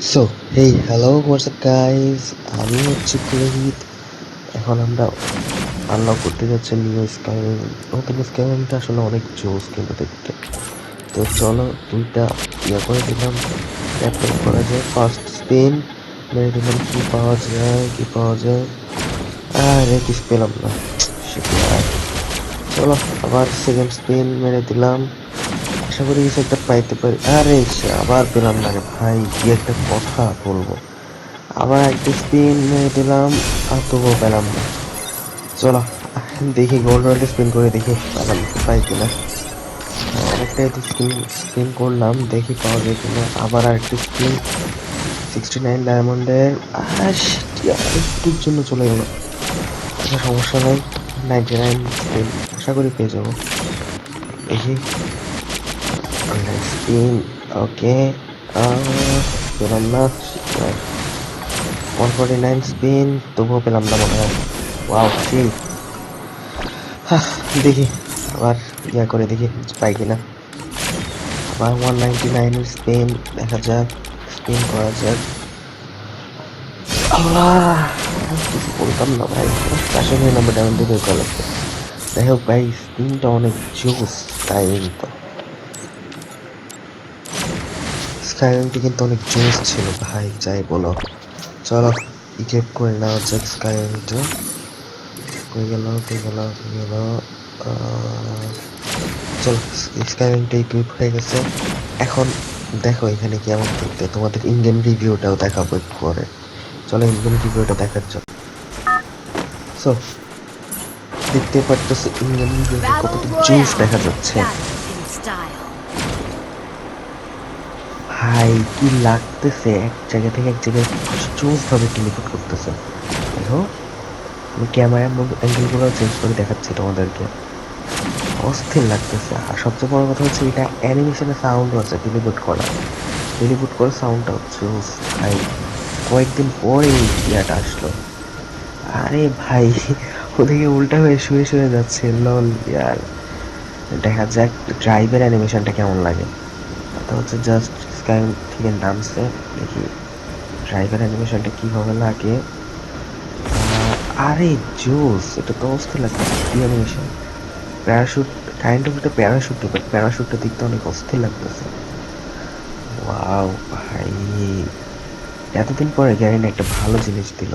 So hey hello WhatsApp guys, আমি হচ্ছে পুরোহিত। এখন আমরা আনলক করতে যাচ্ছি নিউ স্কাইরিম। নতুন স্কাইরিমটা আসলে অনেক জোস কিন্তু দেখতে। তো চলো দুইটা করে দিলাম, ট্যাপ ট্যাপ করা যায়। ফার্স্ট স্পিন মেরে দিলাম, কি পাওয়া যায় কি পাওয়া যায়। আরে কিছু পেলাম না। Shit yaar. চলো আবার সেকেন্ড স্পিন মেরে দিলাম, আশা করি কিছু একটা পাইতে পারি। আরে আবার পেলাম না রে ভাই, কি একটা কথা বলবো। আবার একটা স্পিন মেরে দিলাম, আর তবুও পেলাম না। চলো দেখি গোল্ড রয়্যালটি স্পিন করে দেখি পাই কিনা। অনেকটাই তো স্পিন স্পিন করলাম, দেখি পাওয়া যায় কিনা। আবার আরেকটা স্পিন, 69 ডায়মন্ডের। একটুর জন্য চলে গেল। আচ্ছা সমস্যা নাই, 99 স্পিন আশা করি পেয়ে যাবো। দেখি স্পিন। ওকে, পেলাম না। 149 স্পিন, তবুও পেলাম না মনে হয়। ওয়াও সেই। দেখি আবার করে দেখি পাই কিনা। আবার 199 এর স্পিন, দেখা যাক, স্পিন করা যাক। আল্লাহ, কিছু বলতাম না ভাই, 499 ডায়মন্ড দিয়ে বের করা লাগবে। যাই হোক ভাই, স্পিনটা অনেক জোস। স্কাইরিং তো স্কাইরিংটা কিন্তু অনেক জোস ছিল ভাই, যাই বলো। চলো ইকুইপ করে নেওয়া যাক স্কাইরিংটা। কই গেল কই গেল কই গেল। চলো স্কাইরিংটা ইকুইপ হয়ে গেছে। এখন দেখো এখানে কেমন দেখতে, তোমাদের ইন গেম রিভিউটাও দেখাবো একটু পরে। চলো ইন গেম রিভিউটা দেখার জন্য। সো দেখতে পারতেছো ইন গেম রিভিউটা Battle কতটা জুস Royale. দেখা যাচ্ছে। Battle in style. ভাই কি লাগতেছে, এক জায়গা থেকে এক জায়গায় জুস ভাবে টেলিপোর্ট করতেছে। দেখো আমি ক্যামেরা অ্যাঙ্গেল গুলো চেঞ্জ করে দেখাচ্ছি তোমাদেরকে, অস্থির লাগতেছে। আর সবচেয়ে বড় কথা হচ্ছে এটা অ্যানিমেশনের সাউন্ডও আছে, টেলিপুট করে সাউন্ডটা হচ্ছে ভাই। কয়েকদিন পরে এই ইয়াটা আসলো। আরে ভাই ওদিকে উল্টা হয়ে শুয়ে শুয়ে যাচ্ছে, লল ইয়ার। দেখা যাক ড্রাইভের অ্যানিমেশনটা কেমন লাগে। কথা হচ্ছে জাস্ট স্কাই থেকে নামছে, দেখি ড্রাইভের অ্যানিমেশনটা কিভাবে লাগে। আরে জোস, এটা তো অস্থির লাগতেছে। কি অ্যানিমেশন, প্যারাশুট, কাইন্ড অফ একটা প্যারাশুট, বাট প্যারাশুটটা দেখতে অনেক অস্থির লাগতেছে। ওয়াও ভাই, এতদিন পরে গ্যারিন একটা ভালো জিনিস দিল।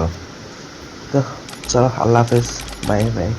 তো চলো আল্লাহ হাফেজ, বাই বাই।